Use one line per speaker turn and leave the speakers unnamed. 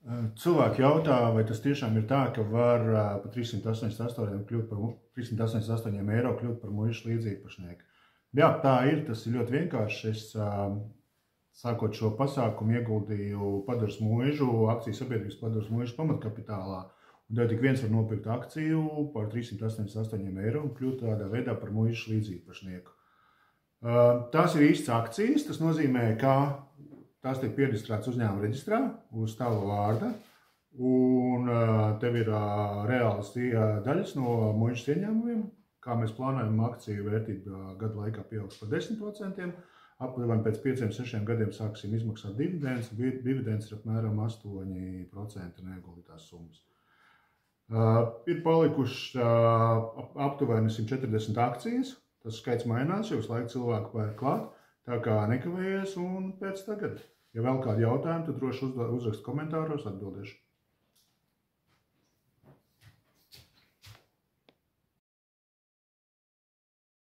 Cilvēki jautā, vai tas tiešām ir tā, ka var par 388 eiro kļūt par muižas līdziepašnieku. Jā, tā ir, tas ir ļoti vienkārši. Es, sākot šo pasākumu, ieguldīju Padaras muižu, akciju sabiedrības Padaras muižas pamatkapitālā. Un tad tik viens var nopirkt akciju par 388 eiro un kļūt tādā veidā par muižas līdziepašnieku. Tās ir īstas akcijas, tas nozīmē, ka tās tiek pieregistrētas uzņēmuma reģistrā uz tava vārda, un tev ir reālas daļas no muižas ieņēmumiem, kā mēs plānojam akciju vērtību gadu laikā pieaugs par 10%, apmēram pēc 5-6 gadiem sāksim izmaksāt dividendus, dividends ir apmēram 8% no ieguldītās summas. Ir palikuši aptuveni 140 akcijas, tas skaits mainās, jo visu laiku cilvēku pērk klāt, tā kā nekavējies un pēc tagad. Ja vēl kādi jautājumi, tad droši uzrakst komentāros, atbildēšu.